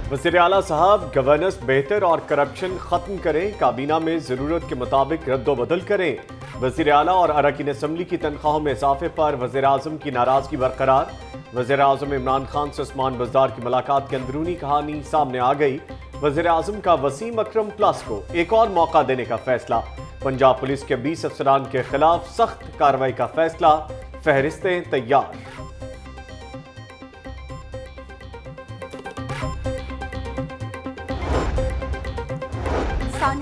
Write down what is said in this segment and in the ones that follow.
वज़ीर आला साहब गवर्नेंस बेहतर और करप्शन खत्म करें, काबीना में जरूरत के मुताबिक रद्दोबदल करें। वज़ीर आला और अरकान असम्बली की तनख्वाहों में इजाफे पर वज़ीर आज़म की नाराजगी बरकरार। वज़ीर आज़म इमरान खान से उस्मान बज़दार की मुलाकात की अंदरूनी कहानी सामने आ गई। वज़ीर आज़म का वसीम अकरम प्लस को एक और मौका देने का फैसला। पंजाब पुलिस के 20 अफसरान के खिलाफ सख्त कार्रवाई का फैसला। फहरिस्तें तैयार।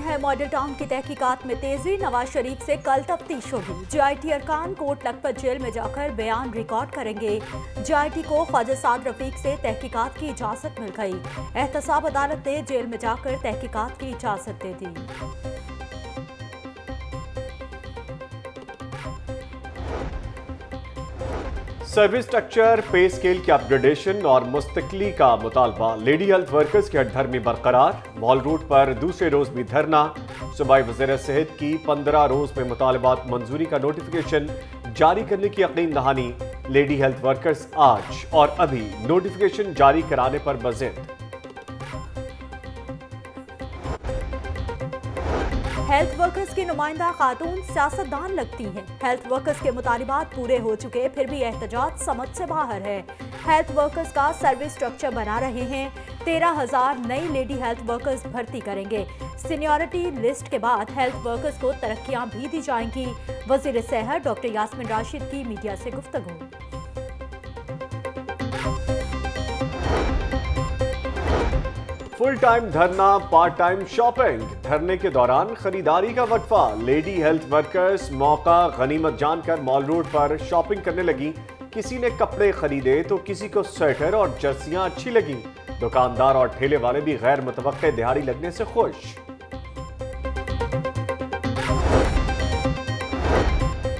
है मॉडल टाउन की तहकीकात में तेजी। नवाज शरीफ से कल तफ्तीश होगी। JIT अरकान कोट लखपत जेल में जाकर बयान रिकॉर्ड करेंगे। JIT को ख्वाजा साद रफीक से तहकीकात की इजाजत मिल गई। एहतसाब अदालत ने जेल में जाकर तहकीकात की इजाजत दे दी। सर्विस स्ट्रक्चर, पे स्केल की अपग्रेडेशन और मुस्तकली का मुतालबा। लेडी हेल्थ वर्कर्स की हड़धर्मी बरकरार। मॉल रूट पर दूसरे रोज भी धरना। सूबाई वज़ीर सेहत की 15 रोज में मुतालबात मंजूरी का नोटिफिकेशन जारी करने की यकीन दहानी। लेडी हेल्थ वर्कर्स आज और अभी नोटिफिकेशन जारी कराने पर बज़िद। हेल्थ वर्कर्स की नुमाइंदा खातून सियासतदान लगती हैं। हेल्थ वर्कर्स के मुतालिबात पूरे हो चुके, फिर भी एहतजाज समझ से बाहर है। हेल्थ वर्कर्स का सर्विस स्ट्रक्चर बना रहे हैं। 13,000 नई लेडी हेल्थ वर्कर्स भर्ती करेंगे। सीनियरिटी लिस्ट के बाद हेल्थ वर्कर्स को तरक्कियां भी दी जाएंगी। वजीर सेहत डॉक्टर यास्मीन राशिद की मीडिया से गुफ्तगू। फुल टाइम धरना, पार्ट टाइम शॉपिंग। धरने के दौरान खरीदारी का वक्फा। लेडी हेल्थ वर्कर्स मौका गनीमत जानकर मॉल रोड पर शॉपिंग करने लगी। किसी ने कपड़े खरीदे तो किसी को स्वेटर और जर्सियां अच्छी लगी। दुकानदार और ठेले वाले भी गैर मुतवक्के दिहाड़ी लगने से खुश।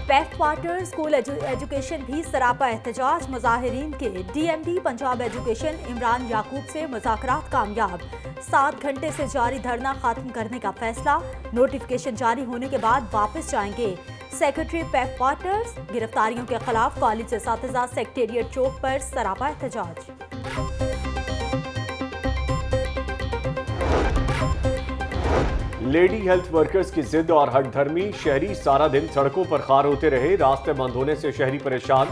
पैफ क्वार्टर स्कूल एजुकेशन भी सरापा एहतजाज। मुजाहिरीन के DMD पंजाब एजुकेशन इमरान याकूब से मुज़ाकरात कामयाब। 7 घंटे से जारी धरना खत्म करने का फैसला। नोटिफिकेशन जारी होने के बाद वापस जाएंगे। Secretary PAF quarters. गिरफ्तारियों के खिलाफ कॉलेज असातिज़ा सेक्रेटेरिएट चौक पर सरापा एहतजाज। लेडी हेल्थ वर्कर्स की जिद और हठधर्मी। शहरी सारा दिन सड़कों पर खार होते रहे। रास्ते बंद होने से शहरी परेशान।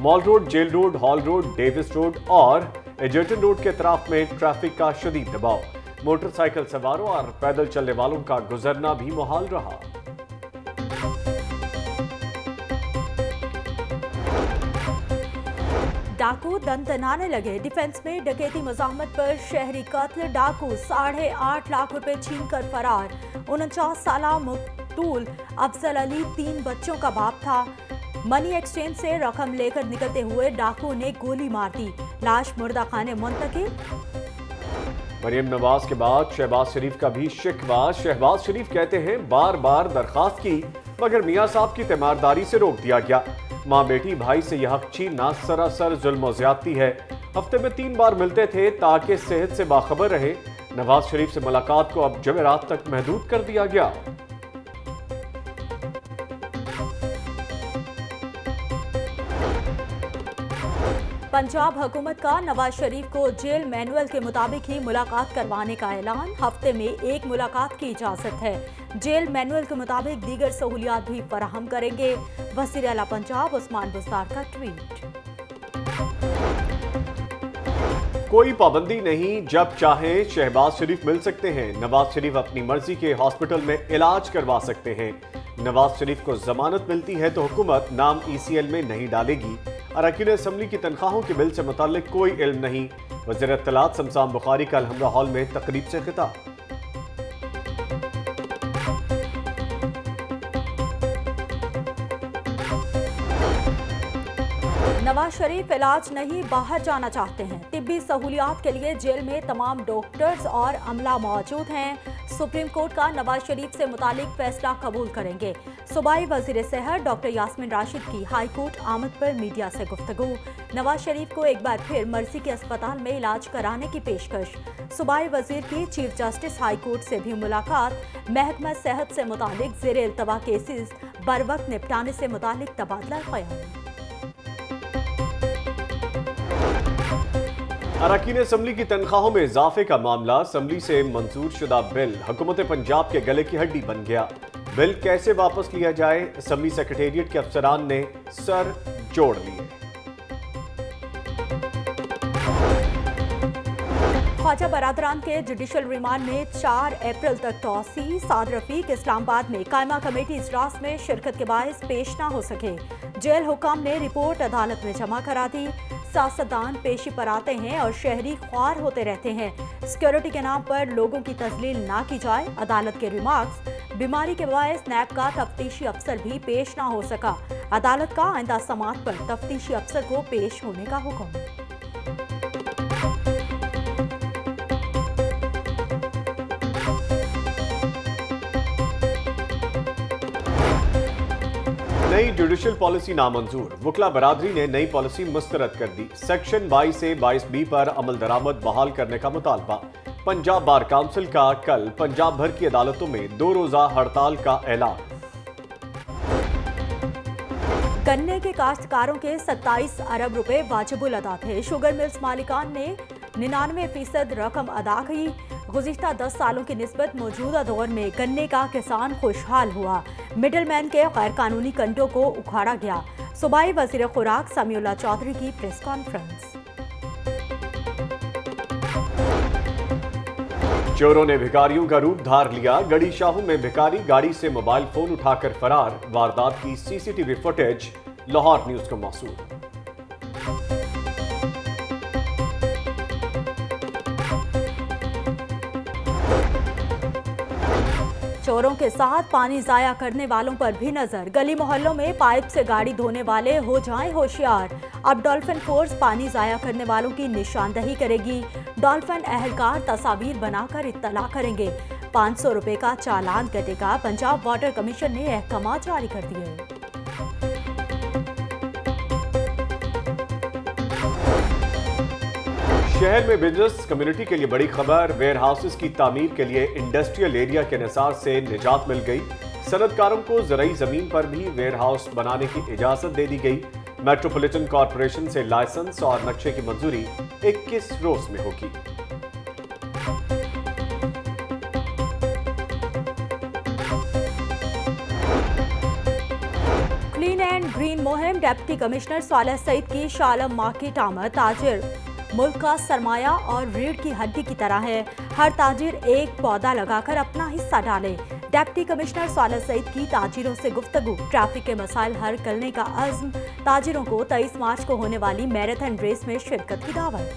Mall Road, Jail Road, Hall Road, Davis Road और एजर्टन रोड के अतराफ में ट्रैफिक का शदीद दबाव। मोटरसाइकिल सवारों और पैदल चलने वालों का गुजरना भी मुहाल रहा। डाकू दंतनाने लगे। डिफेंस में डकैती मज़ाहमत पर शहरी कत्ल। डाकू 8.5 लाख रुपए छीन कर फरार। 49 साला मकतूल अफजल अली 3 बच्चों का बाप था। मनी एक्सचेंज से रकम लेकर निकलते हुए डाकू ने गोली मार दी। लाश मुर्दा खाने मुंतकिल। मरियम नवाज के बाद शहबाज शरीफ का भी शिकवा। शहबाज शरीफ कहते हैं बार बार दरखास्त की मगर मियाँ साहब की तीमारदारी से रोक दिया गया। माँ बेटी भाई से यह हक छीनना सरासर जुल्म और ज्यादती है। हफ्ते में 3 बार मिलते थे ताकि सेहत से बाखबर रहे। नवाज शरीफ से मुलाकात को अब जमेरात तक महदूद कर दिया गया। पंजाब हुकूमत का नवाज शरीफ को जेल मैनुअल के मुताबिक ही मुलाकात करवाने का ऐलान। हफ्ते में 1 मुलाकात की इजाजत है। जेल मैनुअल के मुताबिक दीगर सहूलियात भी फराहम करेंगे। वज़ीर आला पंजाब उस्मान बज़दार का ट्वीट। कोई पाबंदी नहीं, जब चाहे शहबाज शरीफ मिल सकते हैं। नवाज शरीफ अपनी मर्जी के हॉस्पिटल में इलाज करवा सकते हैं। नवाज शरीफ को जमानत मिलती है तो हुकूमत नाम ECL में नहीं डालेगी। अरकान असम्बली की तनख्वाहों के बिल से मुताल्लिक कोई इल्म नहीं। वज़ीर इत्तलात शमशान बुखारी का अलहमरा हॉल में तकरीब से खिताब। नवाज शरीफ इलाज नहीं बाहर जाना चाहते हैं। तिब्बी सहूलियात के लिए जेल में तमाम डॉक्टर्स और अमला मौजूद हैं। सुप्रीम कोर्ट का नवाज शरीफ से मुतालिक फैसला कबूल करेंगे। सूबाई वजीर सेहत डॉक्टर यास्मीन राशिद की हाई कोर्ट आमद पर मीडिया से गुफ्तगू। नवाज शरीफ को एक बार फिर मर्सी के अस्पताल में इलाज कराने की पेशकश। सूबाई वजीर की चीफ जस्टिस हाई कोर्ट से भी मुलाकात। महकमा सेहत से मुतालिक ज़ेर इल्तवा केसेस बर वक्त निपटाने से मुतालिक तबादला ख्याल। अरकान असम्बली की तनख्वाहों में इजाफे का मामला असम्बली से मंजूर शुदा बिल हुकूमत पंजाब के गले की हड्डी बन गया। बिल कैसे वापस लिया जाए, असम्बली सेक्रेटेरिएट के अफसरान ने सर जोड़ लिए। ख्वाजा बरादरान के जुडिशल रिमांड में 4 अप्रैल तक तौसी। साद रफीक इस्लामाबाद में कायमा कमेटी इजलास में शिरकत के बायस पेश न हो सके। जेल हुकाम ने रिपोर्ट अदालत में जमा करा दी। सियासतदान पेशी पर आते हैं और शहरी ख्वार होते रहते हैं। सिक्योरिटी के नाम पर लोगों की तजलील ना की जाए। अदालत के रिमार्क्स। बीमारी के बायस नैब का तफ्तीशी अफसर भी पेश ना हो सका। अदालत का आइंदा समाअत पर तफ्तीशी अफसर को पेश होने का हुक्म। नई जुडिशल पॉलिसी नामंजूर। वकला बरादरी ने नई पॉलिसी मुस्तरद कर दी। सेक्शन 22 से 22B पर अमल दरामद बहाल करने का मुतालबा। पंजाब बार काउंसिल का कल पंजाब भर की अदालतों में 2 रोजा हड़ताल का ऐलान। गन्ने के काश्तकारों के 27 अरब रुपए वाजिबुल अदा थे। शुगर मिल्स मालिकान ने 99% रकम अदा की। गुज़िश्ता 10 सालों की निस्बत मौजूदा दौर में गन्ने का किसान खुशहाल हुआ। मिडलमैन के गैर कानूनी कंटों को उखाड़ा गया। सूबाई वज़ीर खुराक समीउल्लाह चौधरी की प्रेस कॉन्फ्रेंस। चोरों ने भिखारियों का रूप धार लिया। गड़ी शाहू में भिखारी गाड़ी से मोबाइल फोन उठाकर फरार। वारदात की सीसीटीवी फुटेज लाहौर न्यूज को मौसूल। चोरों के साथ पानी जाया करने वालों पर भी नजर। गली मोहल्लों में पाइप से गाड़ी धोने वाले हो जाएं होशियार। अब डॉल्फिन फोर्स पानी जाया करने वालों की निशानदही करेगी। डॉल्फिन अहलकार तस्वीर बनाकर इत्तला करेंगे। 500 रुपए का चालान कटेगा। पंजाब वाटर कमीशन ने अहकाम जारी कर दिए। शहर में बिजनेस कम्युनिटी के लिए बड़ी खबर। वेयर हाउसेस की तामीर के लिए इंडस्ट्रियल एरिया के निसार से निजात मिल गई। सनतकारों को ज़रई ज़मीन पर भी वेयर हाउस बनाने की इजाज़त दे दी गई। मेट्रोपॉलिटन कॉरपोरेशन से लाइसेंस और नक्शे की मंजूरी 21 रोज में होगी। क्लीन एंड ग्रीन मुहिम। डिप्टी कमिश्नर सालेह सईद की शालम मार्केट आमद। ताजिर मुल्क का सरमाया और रीढ़ की हड्डी की तरह है। हर ताजिर एक पौधा लगाकर अपना हिस्सा डाले। डिप्टी कमिश्नर सालेह सईद की ताजिरों से गुफ्तगू। ट्रैफिक के मसाइल हल करने का अज़्म। ताजिरों को 23 मार्च को होने वाली मैराथन रेस में शिरकत की दावत।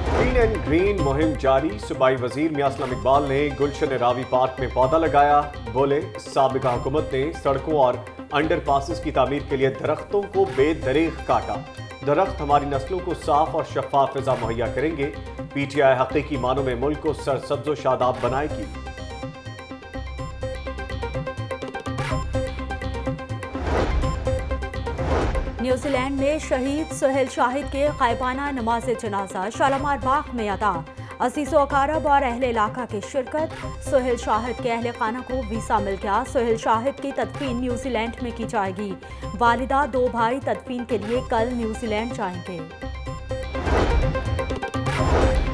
क्लीन एंड ग्रीन मुहिम जारी। सूबाई वजीर मियां असलम इकबाल ने गुलशन रावी पार्क में पौधा लगाया। बोले, साबिका हुकूमत ने सड़कों और अंडर पासिस की तामीर के लिए दरख्तों को बेदरीग काटा। दरख्त हमारी नस्लों को साफ और शफाफ फिजा मुहैया करेंगे। पीटीआई हकीकी मानों में मुल्क को सरसब्जो शादाब बनाएगी। न्यूजीलैंड में शहीद सुहेल शाहिद के ग़ाइबाना नमाज जनाजा शालामार बाग में अदा। अजीज़ो अकारब और अहले इलाका की शिरकत। सुहेल शाहिद के अहले खाना को वीसा मिल गया। सुहेल शाहिद की तदफीन न्यूजीलैंड में की जाएगी। वालिदा 2 भाई तदफीन के लिए कल न्यूजीलैंड जाएंगे।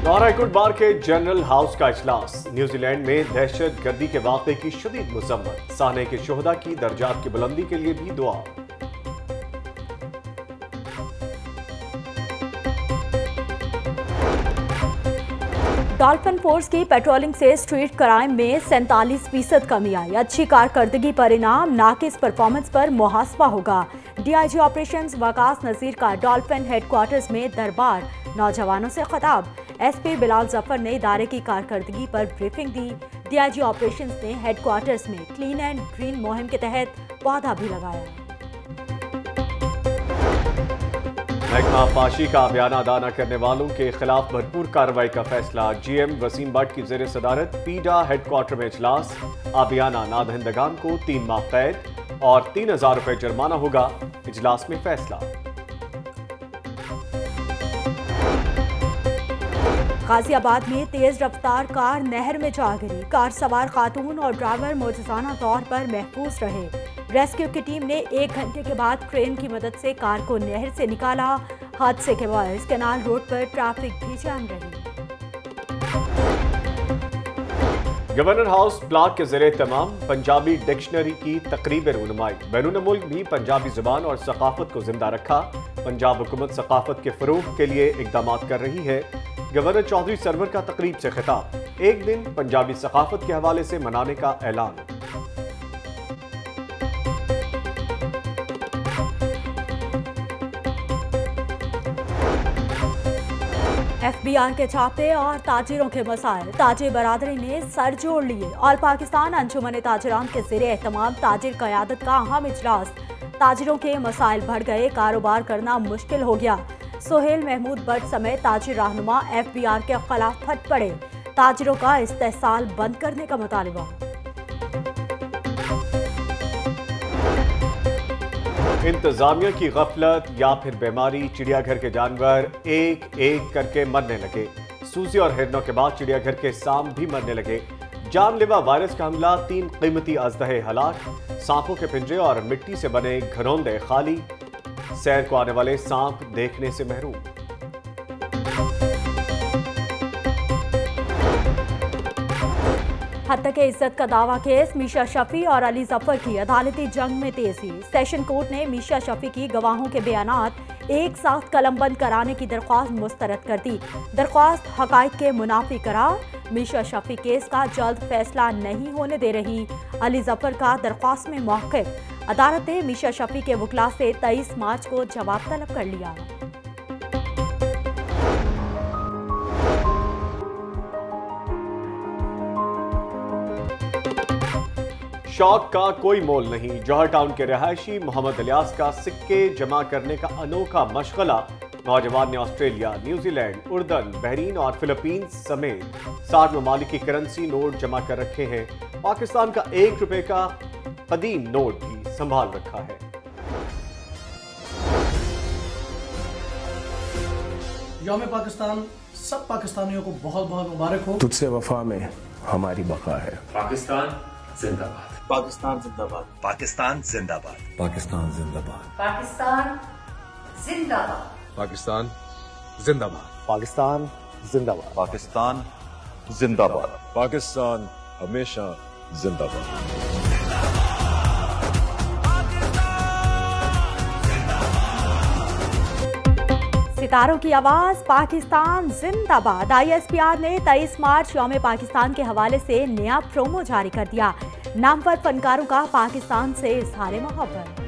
लाहौर हाईकोर्ट बार के जनरल हाउस का इजलास। न्यूजीलैंड में दहशत गर्दी के वाक़े की शदीद मज़म्मत। साहने के शुहदा की दर्जात की बुलंदी के लिए भी दुआ। डॉल्फिन फोर्स की पेट्रोलिंग से स्ट्रीट क्राइम में 47% कमी आई। अच्छी कारकर्दगी पर इनाम, नाकिस परफॉर्मेंस पर मुहासबा होगा। डीआईजी ऑपरेशंस वकास नज़ीर का डॉल्फिन हेडक्वार्टर्स में दरबार। नौजवानों से खिताब। एसपी बिलाल जफर ने इदारे की कारकर्दगी पर ब्रीफिंग दी। डीआईजी ऑपरेशंस ने हेडक्वार्टर्स में क्लीन एंड ग्रीन मुहिम के तहत पौधा भी लगाया। महकमा पाशी का बयाना अदा न करने वालों के खिलाफ भरपूर कार्रवाई का फैसला। जीएम वसीम भट्ट की ज़ेर सदारत पीडा हेडक्वार्टर में इजलास। आबियाना नादहिंदगान को 3 माह कैद और 3000 रुपए जुर्माना होगा। इजलास में फैसला। गाजियाबाद में तेज रफ्तार कार नहर में जा गिरी। कार सवार खातून और ड्राइवर मौजूदाना तौर पर महफूज रहे। रेस्क्यू की टीम ने 1 घंटे के बाद क्रेन की मदद से कार को नहर से निकाला। हादसे के बाद कैनाल रोड पर ट्रैफिक भी जाम रही। गवर्नर हाउस ब्लॉक के ज़रिए तमाम पंजाबी डिक्शनरी की तकरीब रूनुमाई। बैरून मुल्क भी पंजाबी जुबान और सकाफत को जिंदा रखा। पंजाब हुकूमत सकाफत के फरोग के लिए इकदाम कर रही है। गवर्नर चौधरी सरवर का तकरीब से खिताब। एक दिन पंजाबी सकाफत के हवाले से मनाने का ऐलान। FBI के छापे और ताजिरों के मसाइल। ताजिर बरादरी ने सर जोड़ लिए। ऑल पाकिस्तान अंजुमन ताजिरान के ज़रिए तमाम ताजिर क़यादत का अहम इजलास। ताजिरों के मसाइल बढ़ गए, कारोबार करना मुश्किल हो गया। सोहेल महमूद भट्ट समेत ताजिर रहनुमा FBI के खिलाफ फट पड़े। ताजिरों का इस्तेहसाल बंद करने का मुतालबा। इंतजामिया की गफलत या फिर बीमारी, चिड़ियाघर के जानवर एक एक करके मरने लगे। सूजी और हिरनों के बाद चिड़ियाघर के सांप भी मरने लगे। जानलेवा वायरस का हमला, 3 कीमती अजदहे हलाक। सांपों के पिंजरे और मिट्टी से बने घरौंदे खाली। सैर को आने वाले सांप देखने से महरूम। हत्या के इज्जत का दावा केस। मीशा शफी और अली जफर की अदालती जंग में तेजी। सेशन कोर्ट ने मीशा शफी की गवाहों के बयानात एक साथ कलमबंद कराने की दरख्वास्त मुस्तरद कर दी। दरख्वास्त हकाइक के मुनाफी करार। मीशा शफी केस का जल्द फैसला नहीं होने दे रही। अली जफर का दरख्वास्त में मौक़िफ़। अदालत ने मीशा शफी के वकला से 23 मार्च को जवाब तलब कर लिया। शौक का कोई मोल नहीं। जौहर टाउन के रहायशी मोहम्मद इलियास का सिक्के जमा करने का अनोखा मशगला। नौजवान ने ऑस्ट्रेलिया, न्यूजीलैंड, उर्दन, बहरीन और फिलीपींस समेत 60 ममालिक की करेंसी नोट जमा कर रखे हैं। पाकिस्तान का 1 रुपए का कदीम नोट भी संभाल रखा है। यौम पाकिस्तान सब पाकिस्तानियों को बहुत बहुत मुबारक हो। तुझसे वफा में हमारी बका है। पाकिस्तान जिंदाबाद। पाकिस्तान जिंदाबाद। पाकिस्तान जिंदाबाद। पाकिस्तान जिंदाबाद। पाकिस्तान जिंदाबाद। पाकिस्तान जिंदाबाद। पाकिस्तान जिंदाबाद। पाकिस्तान जिंदाबाद। पाकिस्तान हमेशा जिंदाबाद। सितारों की आवाज, पाकिस्तान जिंदाबाद। ISPR ने 23 मार्च यौम पाकिस्तान के हवाले से नया प्रोमो जारी कर दिया। नामवर फनकारों का पाकिस्तान से इज़हार मोहब्बत।